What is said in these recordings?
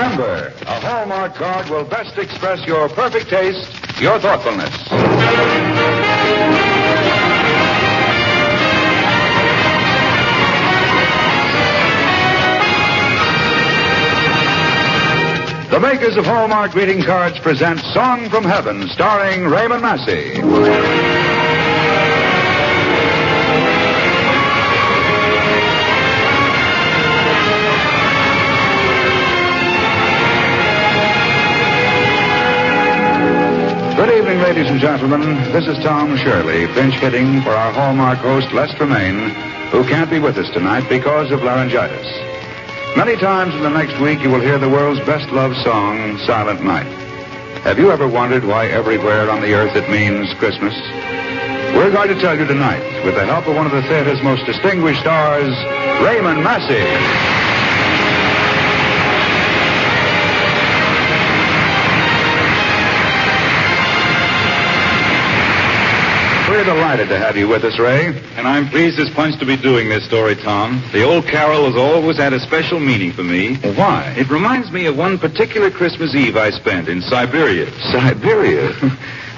Remember, a Hallmark card will best express your perfect taste, your thoughtfulness. The makers of Hallmark greeting cards present Song from Heaven, starring Raymond Massey. Good evening, ladies and gentlemen. This is Tom Shirley, pinch hitting for our Hallmark host, Les Tremaine, who can't be with us tonight because of laryngitis. Many times in the next week, you will hear the world's best-loved song, Silent Night. Have you ever wondered why everywhere on the earth it means Christmas? We're going to tell you tonight, with the help of one of the theater's most distinguished stars, Raymond Massey. We're delighted to have you with us, Ray. And I'm pleased as punch to be doing this story, Tom. The old carol has always had a special meaning for me. Why? It reminds me of one particular Christmas Eve I spent in Siberia. Siberia?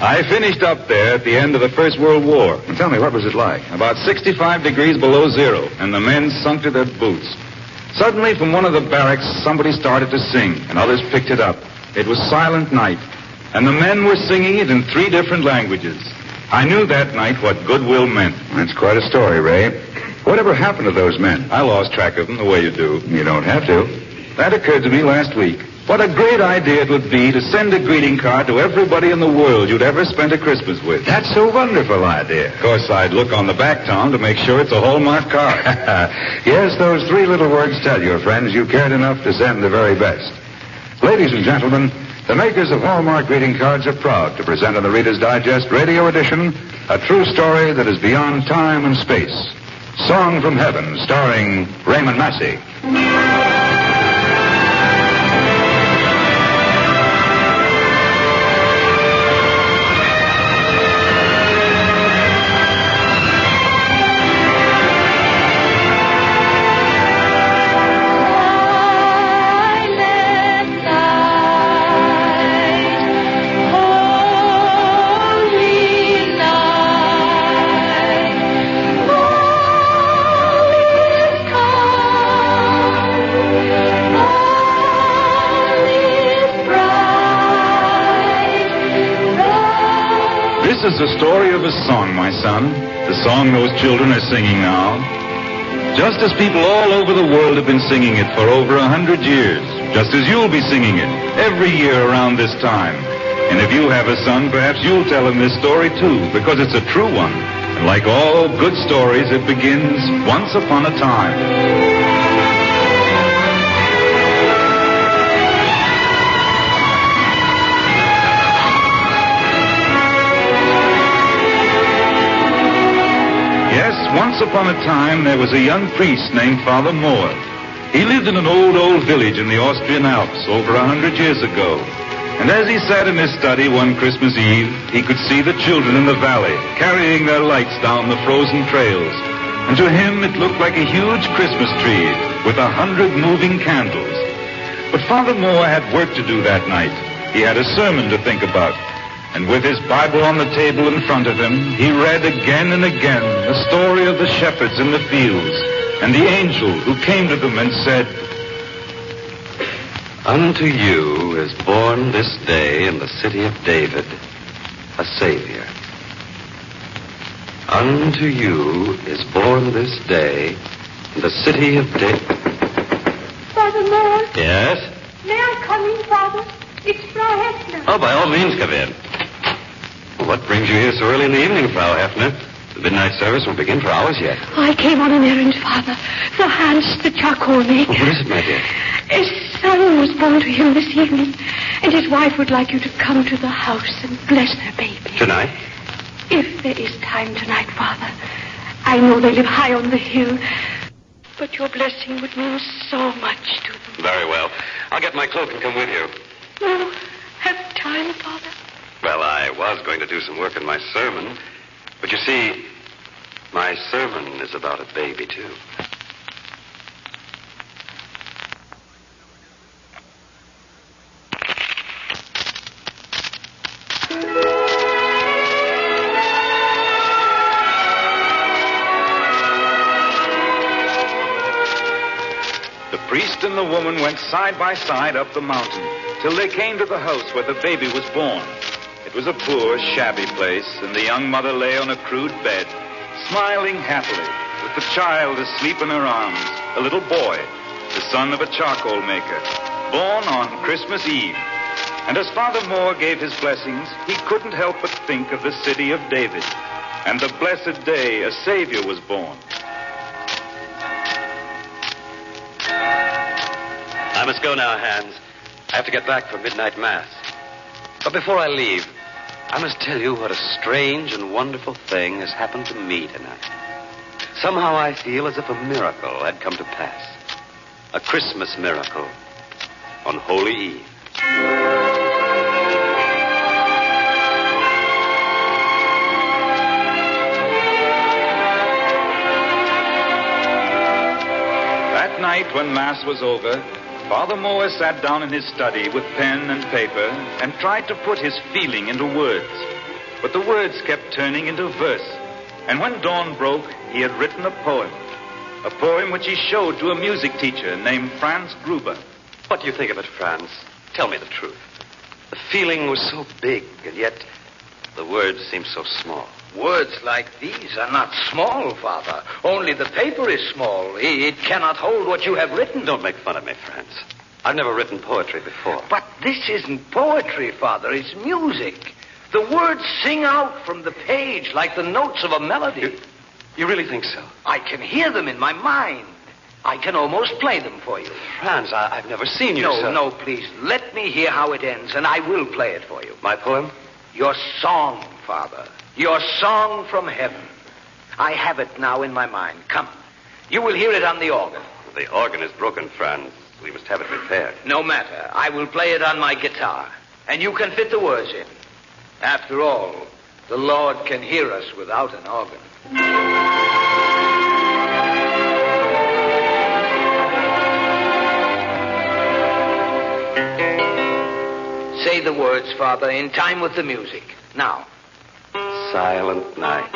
I finished up there at the end of the First World War. Well, tell me, what was it like? About 65 degrees below zero, and the men sunk to their boots. Suddenly, from one of the barracks, somebody started to sing, and others picked it up. It was Silent Night, and the men were singing it in 3 different languages. I knew that night what goodwill meant. That's quite a story, Ray. Whatever happened to those men? I lost track of them the way you do. You don't have to. That occurred to me last week. What a great idea it would be to send a greeting card to everybody in the world you'd ever spent a Christmas with. That's a wonderful idea. Of course, I'd look on the back, Tom, to make sure it's a Hallmark card. Yes, those 3 little words tell your friends you cared enough to send the very best. Ladies and gentlemen, the makers of Hallmark greeting cards are proud to present in the Reader's Digest radio edition a true story that is beyond time and space. Song from Heaven, starring Raymond Massey. This is the story of a song, my son. The song those children are singing now. Just as people all over the world have been singing it for over 100 years. Just as you'll be singing it every year around this time. And if you have a son, perhaps you'll tell him this story too, because it's a true one. And like all good stories, it begins once upon a time. Once upon a time, there was a young priest named Father Moore. He lived in an old village in the Austrian Alps over 100 years ago. And as he sat in his study one Christmas Eve, he could see the children in the valley carrying their lights down the frozen trails. And to him, it looked like a huge Christmas tree with 100 moving candles. But Father Moore had work to do that night. He had a sermon to think about. And with his Bible on the table in front of him, he read again and again the story of the shepherds in the fields and the angel who came to them and said, "Unto you is born this day in the city of David a Savior. Unto you is born this day in the city of David." Father Moore? Yes? May I come in, Father? It's Frau Hefner. Oh, by all means, come in. Well, what brings you here so early in the evening, Frau Hefner? The midnight service won't begin for hours yet. I came on an errand, Father, for Hans, the charcoal maker. What is it, my dear? A son was born to him this evening, and his wife would like you to come to the house and bless their baby. Tonight? If there is time tonight, Father. I know they live high on the hill, but your blessing would mean so much to them. Very well. I'll get my cloak and come with you. You have time, Father? Well, I was going to do some work in my sermon. But you see, my sermon is about a baby, too. and the woman went side by side up the mountain till they came to the house where the baby was born. It was a poor, shabby place, and the young mother lay on a crude bed, smiling happily, with the child asleep in her arms, a little boy, the son of a charcoal maker, born on Christmas Eve. And as Father Moore gave his blessings, he couldn't help but think of the city of David and the blessed day a Savior was born. I must go now, Hans. I have to get back for midnight mass. But before I leave, I must tell you what a strange and wonderful thing has happened to me tonight. Somehow I feel as if a miracle had come to pass. A Christmas miracle on Holy Eve. That night when Mass was over, Father Moore sat down in his study with pen and paper and tried to put his feeling into words. But the words kept turning into verse. And when dawn broke, he had written a poem which he showed to a music teacher named Franz Gruber. What do you think of it, Franz? Tell me the truth. The feeling was so big, and yet the words seemed so small. Words like these are not small, Father. Only the paper is small. It cannot hold what you have written. Don't make fun of me, Franz. I've never written poetry before. But this isn't poetry, Father. It's music. The words sing out from the page like the notes of a melody. You really think so? I can hear them in my mind. I can almost play them for you. Franz, I've never seen you. No, please. Let me hear how it ends, and I will play it for you. My poem? Your song, Father. Your song from heaven. I have it now in my mind. Come. You will hear it on the organ. The organ is broken, Franz. We must have it repaired. No matter. I will play it on my guitar. And you can fit the words in. After all, the Lord can hear us without an organ. Say the words, Father, in time with the music. Now. Silent night.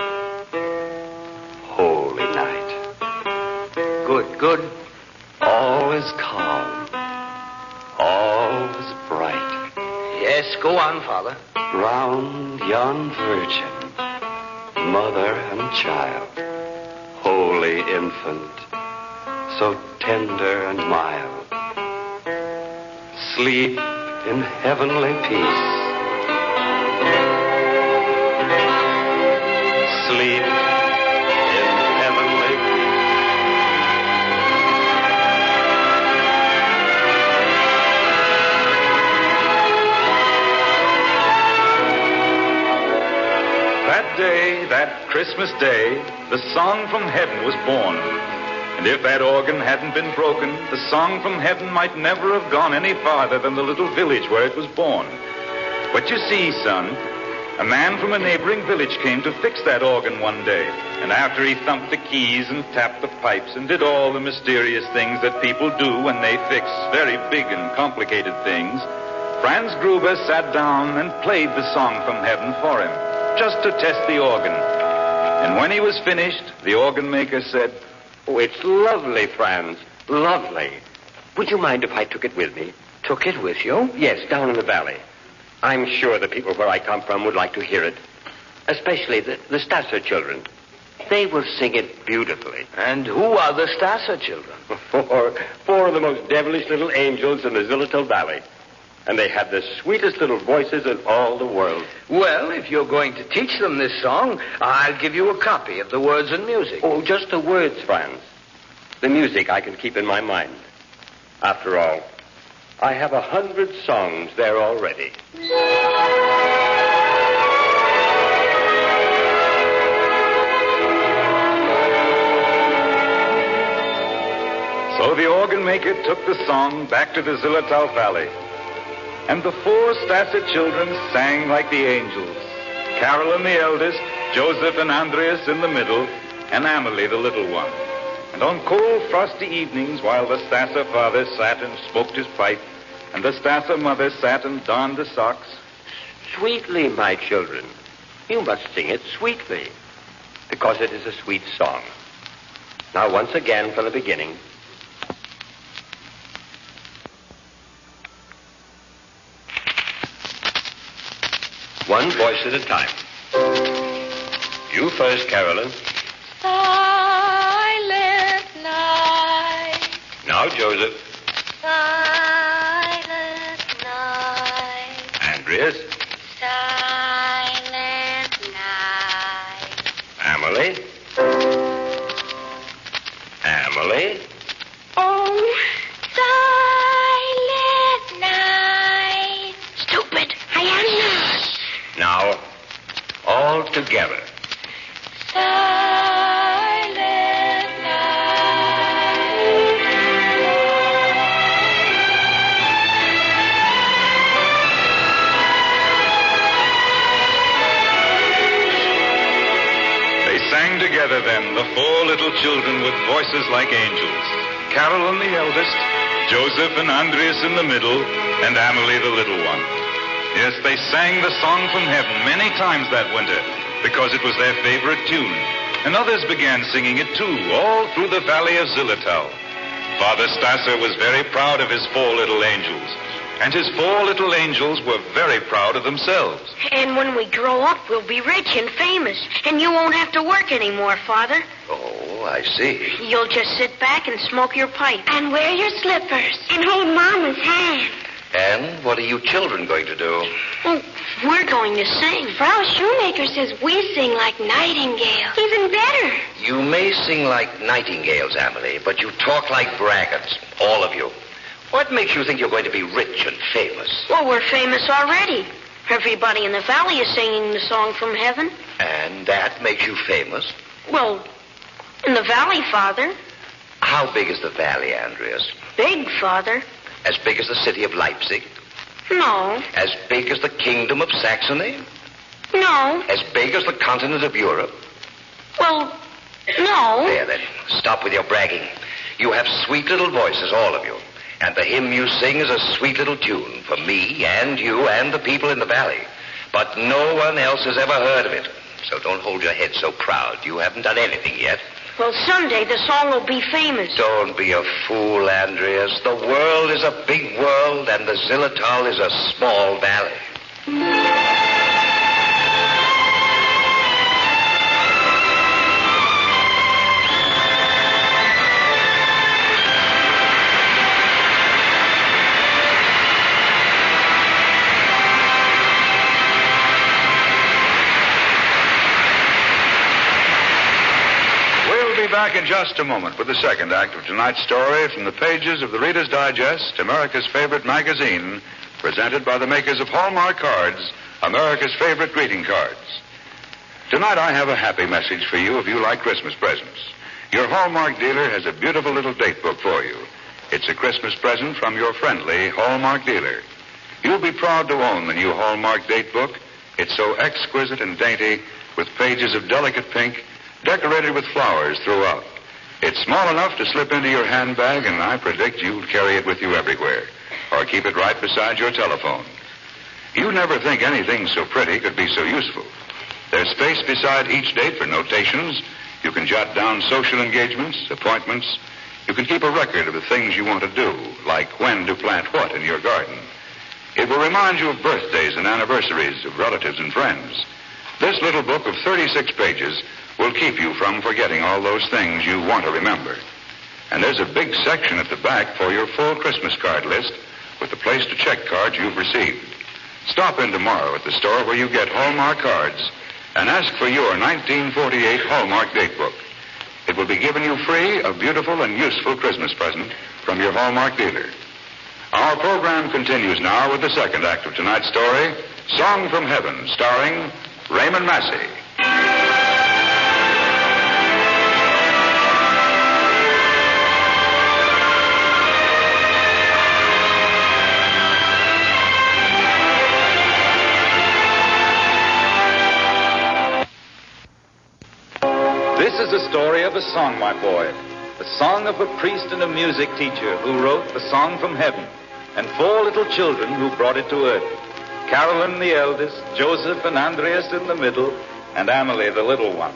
Holy night. Good. All is calm. All is bright. Yes, go on, Father. Round yon virgin, mother and child, holy infant, so tender and mild, sleep in heavenly peace. Sleep in heavenly peace. That day, that Christmas day, the song from heaven was born. And if that organ hadn't been broken, the song from heaven might never have gone any farther than the little village where it was born. But you see, son, a man from a neighboring village came to fix that organ one day. And after he thumped the keys and tapped the pipes and did all the mysterious things that people do when they fix very big and complicated things, Franz Gruber sat down and played the song from heaven for him, just to test the organ. And when he was finished, the organ maker said, "Oh, it's lovely, Franz. Lovely. Would you mind if I took it with me?" Took it with you? Yes, down in the valley. I'm sure the people where I come from would like to hear it. Especially the Stasser children. They will sing it beautifully. And who are the Stasser children? Four of the most devilish little angels in the Zillertal Valley. And they have the sweetest little voices in all the world. Well, if you're going to teach them this song, I'll give you a copy of the words and music. Oh, just the words, Franz. The music I can keep in my mind. After all, I have 100 songs there already. So the organ maker took the song back to the Zillertal Valley. And the four Stasser children sang like the angels. Carolyn the eldest, Joseph and Andreas in the middle, and Amelie the little one. And on cold, frosty evenings, while the Stasser father sat and smoked his pipe, and the Stasser mother sat and darned the socks. Sweetly, my children. You must sing it sweetly, because it is a sweet song. Now, once again from the beginning. one voice at a time. You first, Carolyn. Silent night. Now, Joseph. Silent night. Andreas. Silent night. Emily. Emily. Oh, silent night. Stupid. I am not. Now, all together. Silent They sang together then, the four little children with voices like angels. Carolyn the eldest, Joseph and Andreas in the middle, and Amelie the little one. Yes, they sang the song from heaven many times that winter because it was their favorite tune. And others began singing it too, all through the valley of Zillertal. Father Stasser was very proud of his four little angels. And his four little angels were very proud of themselves. And when we grow up, we'll be rich and famous. And you won't have to work anymore, Father. Oh, I see. You'll just sit back and smoke your pipe. and wear your slippers. And hold Mama's hand. And what are you children going to do? Oh, we're going to sing. Frau Shoemaker says we sing like nightingales. Even better. You may sing like nightingales, Amelie, but you talk like braggarts, all of you. What makes you think you're going to be rich and famous? Well, we're famous already. Everybody in the valley is singing the song from heaven. And that makes you famous? Well, in the valley, Father. How big is the valley, Andreas? Big, Father. As big as the city of Leipzig? No. As big as the kingdom of Saxony? No. As big as the continent of Europe? Well, no. There, then. Stop with your bragging. You have sweet little voices, all of you. And the hymn you sing is a sweet little tune for me and you and the people in the valley. But no one else has ever heard of it. So don't hold your head so proud. You haven't done anything yet. Well, someday the song will be famous. Don't be a fool, Andreas. The world is a big world, and the Zillertal is a small valley. Back in just a moment with the second act of tonight's story from the pages of the Reader's Digest, America's favorite magazine, presented by the makers of Hallmark cards, America's favorite greeting cards. Tonight I have a happy message for you if you like Christmas presents. Your Hallmark dealer has a beautiful little date book for you. It's a Christmas present from your friendly Hallmark dealer. You'll be proud to own the new Hallmark date book. It's so exquisite and dainty, with pages of delicate pink, decorated with flowers throughout. It's small enough to slip into your handbag, and I predict you'll carry it with you everywhere, or keep it right beside your telephone. You never think anything so pretty could be so useful. There's space beside each date for notations. You can jot down social engagements, appointments. You can keep a record of the things you want to do, like when to plant what in your garden. It will remind you of birthdays and anniversaries of relatives and friends. This little book of 36 pages will keep you from forgetting all those things you want to remember. And there's a big section at the back for your full Christmas card list with the place to check cards you've received. Stop in tomorrow at the store where you get Hallmark cards and ask for your 1948 Hallmark date book. It will be given you free, a beautiful and useful Christmas present from your Hallmark dealer. Our program continues now with the second act of tonight's story, Song from Heaven, starring Raymond Massey. This is the story of a song, my boy. The song of a priest and a music teacher who wrote the song from heaven, and four little children who brought it to earth. Carolyn the eldest, Joseph and Andreas in the middle, and Amelie the little one.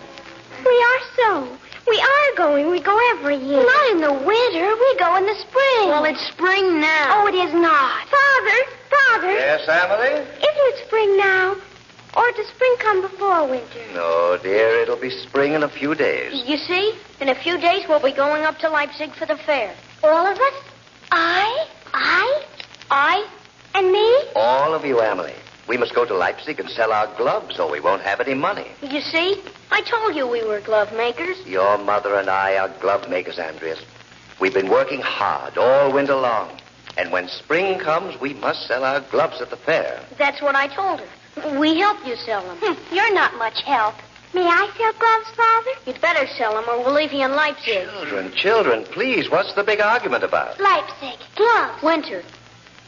We are so. We are going. We go every year. Not in the winter. We go in the spring. Well, it's spring now. Oh, it is not. Father. Yes, Amelie? Isn't it spring now? Or Or does spring come before winter? No, dear, it'll be spring in a few days. You see, in a few days we'll be going up to Leipzig for the fair. All of us? I, and me? All of you, Emily. We must go to Leipzig and sell our gloves, or we won't have any money. You see, I told you we were glove makers. Your mother and I are glove makers, Andreas. We've been working hard all winter long. And when spring comes, we must sell our gloves at the fair. That's what I told her. We help you sell them. You're not much help. May I sell gloves, Father? You'd better sell them or we'll leave you in Leipzig. Children, please, what's the big argument about? Leipzig. Gloves. Winter.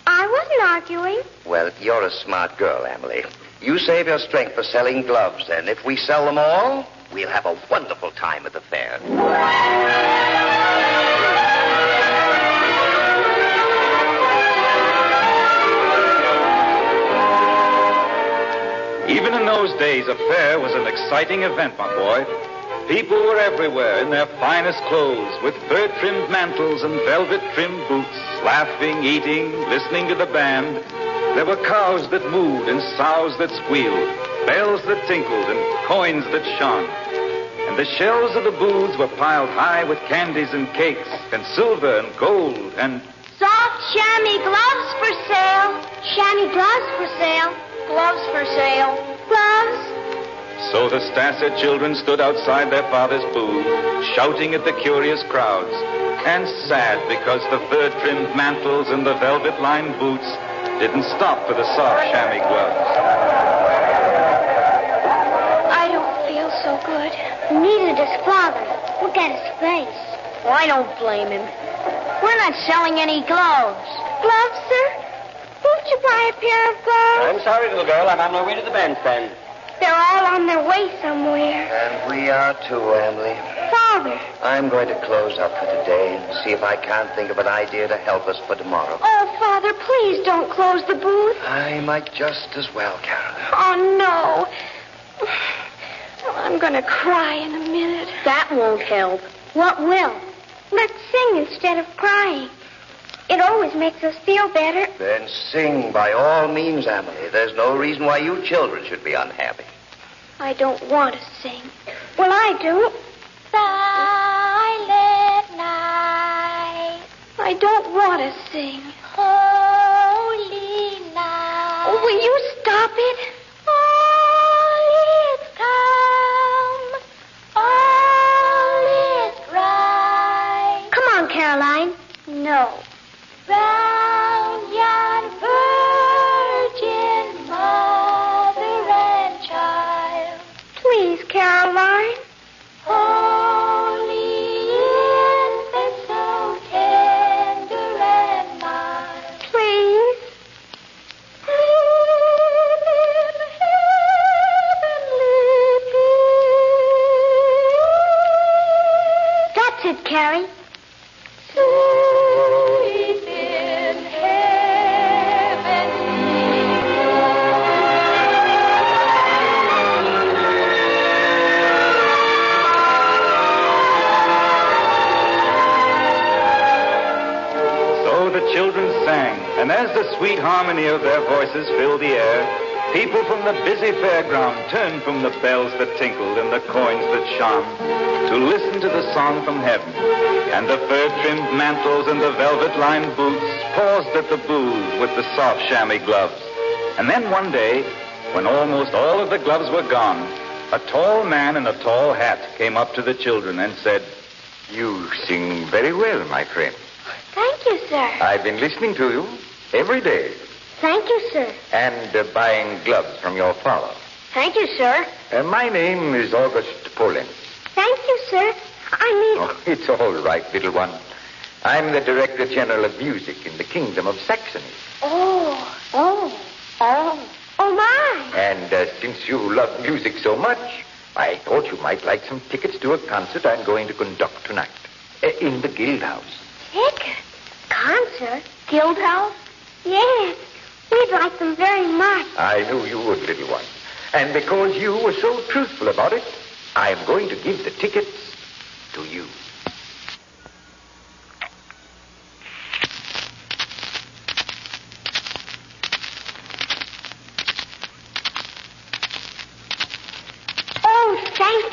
I wasn't arguing. Well, you're a smart girl, Emily. You save your strength for selling gloves, and if we sell them all, we'll have a wonderful time at the fair. Even in those days, a fair was an exciting event, my boy. People were everywhere in their finest clothes, with fur-trimmed mantles and velvet-trimmed boots, laughing, eating, listening to the band. There were cows that mooed and sows that squealed, bells that tinkled and coins that shone. And the shelves of the booths were piled high with candies and cakes and silver and gold and... Soft chamois gloves for sale. Chamois gloves for sale. Gloves for sale. Gloves. So the Stasser children stood outside their father's booth, shouting at the curious crowds, and sad because the fur-trimmed mantles and the velvet-lined boots didn't stop for the soft chamois gloves. I don't feel so good. Neither does Father. Look at his face. Well, I don't blame him. We're not selling any gloves. Gloves, sir? Won't you buy a pair of gloves? I'm sorry, little girl. I'm on my way to the bandstand. They're all on their way somewhere. And we are too, Emily. Father. I'm going to close up for today and see if I can't think of an idea to help us for tomorrow. Oh, Father, please don't close the booth. I might just as well, Carol. Oh, no. Oh, I'm going to cry in a minute. That won't help. What will? Let's sing instead of crying. It always makes us feel better. Then sing by all means, Emily. There's no reason why you children should be unhappy. I don't want to sing. Well, I do. Silent night. I don't want to sing. Holy night. Oh, will you stop it? All is calm. All is bright. Come on, Caroline. No. Round yon virgin mother and child. Please, Caroline. Holy infant, so tender and mild. Please. That's it, Carrie. Sleep in heaven. So the children sang, and as the sweet harmony of their voices filled the air, people from the busy fairground turned from the bells that tinkled and the coins that shone to listen to the song from heaven. And the fur-trimmed mantles and the velvet-lined boots paused at the booth with the soft chamois gloves. And then one day, when almost all of the gloves were gone, a tall man in a tall hat came up to the children and said, You sing very well, my friend. Thank you, sir. I've been listening to you every day Thank you, sir. and buying gloves from your father. Thank you, sir. My name is August Polen. Thank you, sir. Oh, it's all right, little one. I'm the Director General of Music in the Kingdom of Saxony. Oh, my. And since you love music so much, I thought you might like some tickets to a concert I'm going to conduct tonight in the Guild House. Ticket? Concert? Guild House? Yes. We'd like them very much. I knew you would, little one. And because you were so truthful about it, I'm going to give the tickets to you.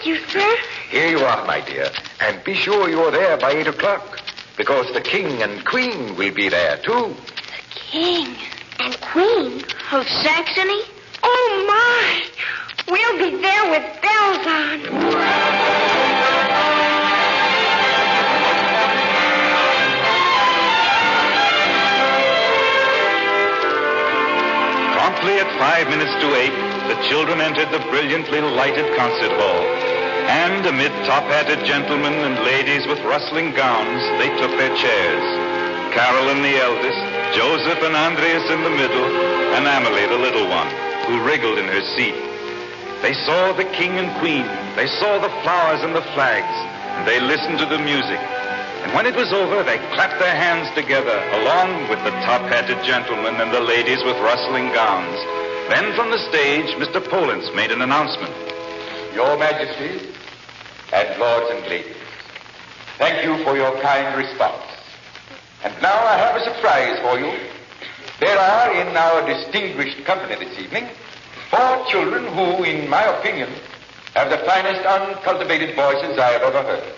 Thank you, sir. Here you are, my dear. And be sure you're there by 8 o'clock, because the king and queen will be there, too. King and queen Of Saxony? Oh, my. We'll be there with bells on. Promptly at 5 minutes to 8, the children entered the brilliantly lighted concert hall. And amid top-hatted gentlemen and ladies with rustling gowns, they took their chairs. Carolyn, the eldest, Joseph and Andreas in the middle, and Amelie, the little one, who wriggled in her seat. They saw the king and queen. They saw the flowers and the flags. And they listened to the music. And when it was over, they clapped their hands together, along with the top-hatted gentlemen and the ladies with rustling gowns. Then from the stage, Mr. Pollens made an announcement. Your Majesty and lords and ladies, thank you for your kind response. And now I have a surprise for you. There are in our distinguished company this evening 4 children who, in my opinion, have the finest uncultivated voices I have ever heard.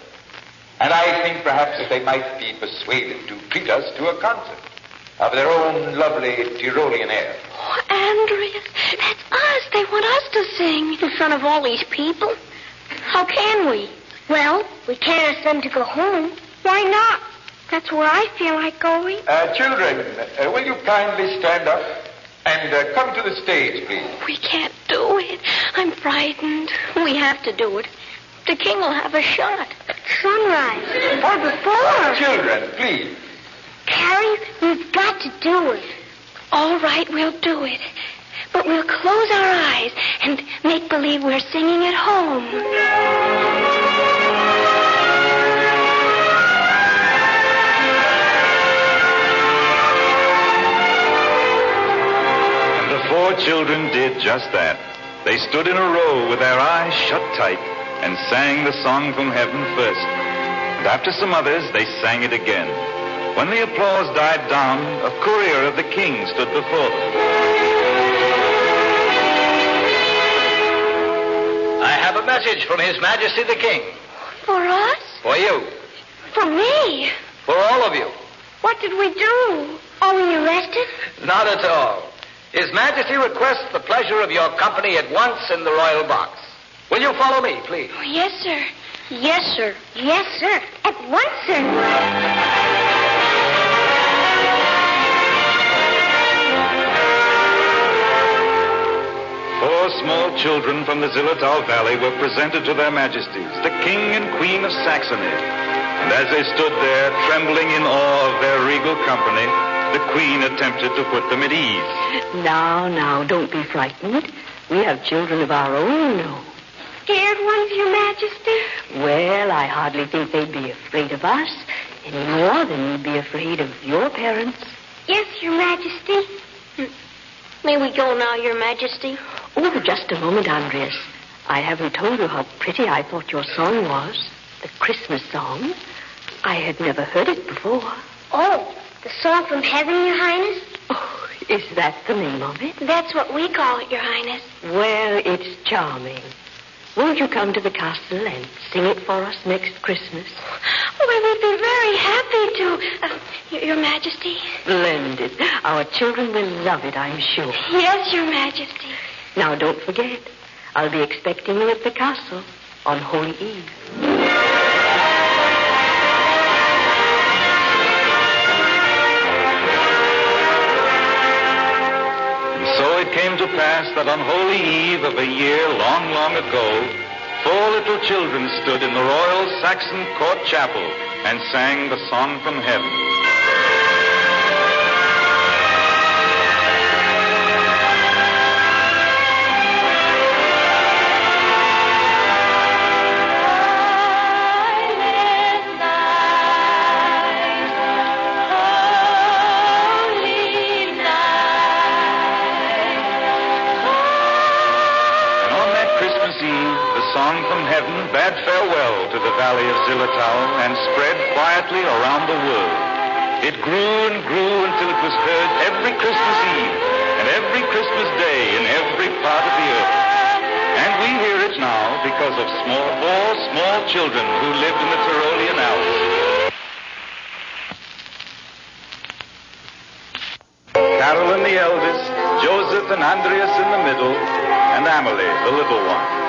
And I think perhaps that they might be persuaded to treat us to a concert of their own lovely Tyrolean air. Oh, Andreas, that's us. They want us to sing in front of all these people. How can we? Well, we can't ask them to go home. Why not? That's where I feel like going. Children, will you kindly stand up and come to the stage, please? We can't do it. I'm frightened. We have to do it. The king will have a shot. At sunrise. Or before. Children, please. Carrie, we've got to do it. All right, we'll do it. But we'll close our eyes and make believe we're singing at home. And the 4 children did just that. They stood in a row with their eyes shut tight and sang the song from heaven first. And after some others, they sang it again. When the applause died down, a courier of the king stood before them. I have a message from His Majesty the King. For us? For you. For me? For all of you. What did we do? Are we arrested? Not at all. His Majesty requests the pleasure of your company at once in the royal box. Will you follow me, please? Oh, yes, sir. Yes, sir. Yes, sir. At once, sir. 4 small children from the Zillertal Valley were presented to their majesties, the king and queen of Saxony. And as they stood there, trembling in awe of their regal company, the queen attempted to put them at ease. Now, don't be frightened. We have children of our own, no. Scared ones, Your Majesty? Well, I hardly think they'd be afraid of us any more than you'd be afraid of your parents. Yes, Your Majesty. May we go now, Your Majesty? Oh, just a moment, Andreas. I haven't told you how pretty I thought your song was. The Christmas song. I had never heard it before. Oh, the song from heaven, Your Highness? Oh, is that the name of it? That's what we call it, Your Highness. Well, it's charming. Won't you come to the castle and sing it for us next Christmas? Oh, we would be very happy to, Your Majesty. Splendid. Our children will love it, I'm sure. Yes, Your Majesty. Now, don't forget. I'll be expecting you at the castle on Holy Eve. So it came to pass that on Holy Eve of a year long, long ago, 4 little children stood in the royal Saxon court chapel and sang the song from heaven. Bade farewell to the valley of Zillertal and spread quietly around the world. It grew and grew until it was heard every Christmas Eve and every Christmas Day in every part of the earth. And we hear it now because of four small children who lived in the Tyrolean Alps. Carolyn the eldest, Joseph and Andreas in the middle, and Amelie, the little one.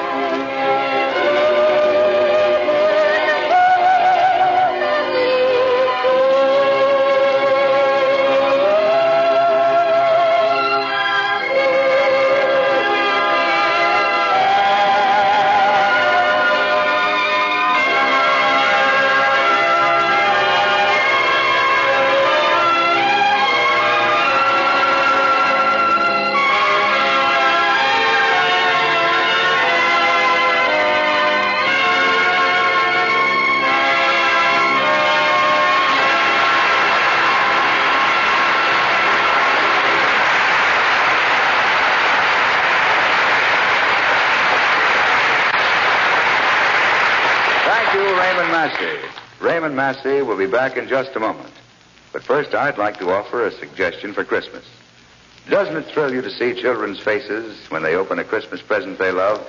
Raymond Massey will be back in just a moment. But first, I'd like to offer a suggestion for Christmas. Doesn't it thrill you to see children's faces when they open a Christmas present they love?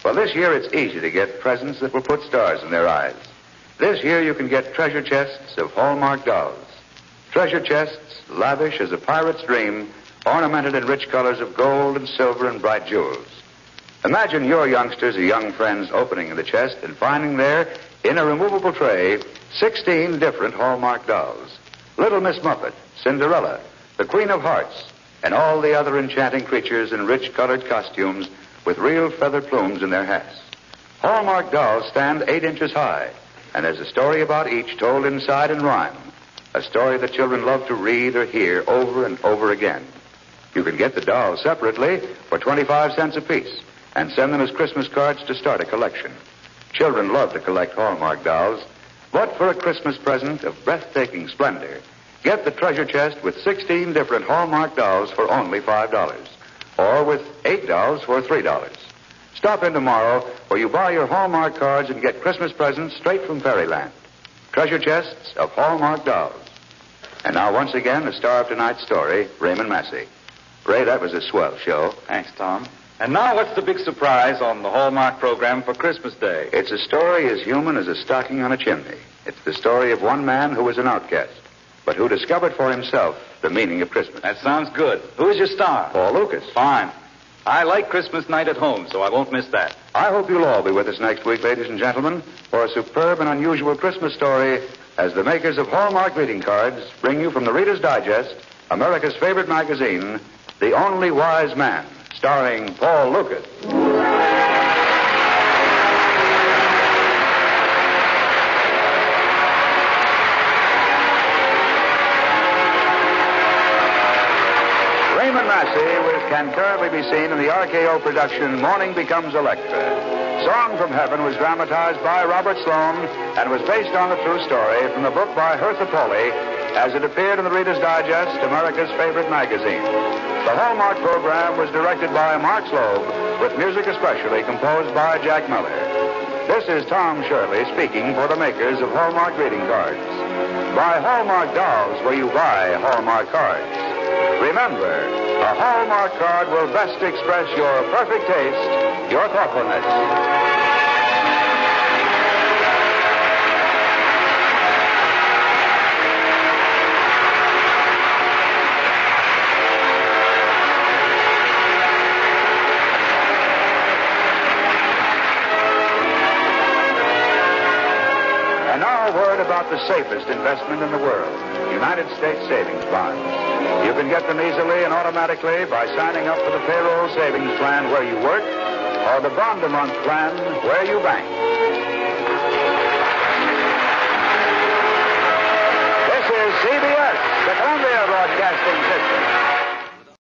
Well, this year it's easy to get presents that will put stars in their eyes. This year you can get treasure chests of Hallmark dolls. Treasure chests, lavish as a pirate's dream, ornamented in rich colors of gold and silver and bright jewels. Imagine your youngsters or young friends opening the chest and finding there, in a removable tray, 16 different Hallmark dolls. Little Miss Muffet, Cinderella, the Queen of Hearts, and all the other enchanting creatures in rich-colored costumes with real feather plumes in their hats. Hallmark dolls stand 8 inches high, and there's a story about each told inside in rhyme, a story that children love to read or hear over and over again. You can get the dolls separately for 25 cents apiece and send them as Christmas cards to start a collection. Children love to collect Hallmark dolls, but for a Christmas present of breathtaking splendor, get the treasure chest with 16 different Hallmark dolls for only $5, or with 8 dolls for $3. Stop in tomorrow where you buy your Hallmark cards and get Christmas presents straight from Fairyland. Treasure chests of Hallmark dolls. And now, once again, the star of tonight's story, Raymond Massey. Ray, that was a swell show. Thanks, Tom. And now, what's the big surprise on the Hallmark program for Christmas Day? It's a story as human as a stocking on a chimney. It's the story of one man who was an outcast, but who discovered for himself the meaning of Christmas. That sounds good. Who is your star? Paul Lucas. Fine. I like Christmas night at home, so I won't miss that. I hope you'll all be with us next week, ladies and gentlemen, for a superb and unusual Christmas story as the makers of Hallmark greeting cards bring you from the Reader's Digest, America's favorite magazine, The Only Wise Man, starring Paul Lucas. Raymond Massey can currently be seen in the RKO production Morning Becomes Electra. Song from Heaven was dramatized by Robert Sloan and was based on a true story from the book by Hertha Poley as it appeared in the Reader's Digest, America's favorite magazine. The Hallmark program was directed by Mark Slobe, with music especially composed by Jack Miller. This is Tom Shirley speaking for the makers of Hallmark greeting cards. Buy Hallmark dolls where you buy Hallmark cards. Remember, a Hallmark card will best express your perfect taste, your thoughtfulness. About the safest investment in the world, United States savings bonds. You can get them easily and automatically by signing up for the payroll savings plan where you work or the bond-a-month plan where you bank. This is CBS, the Columbia Broadcasting System.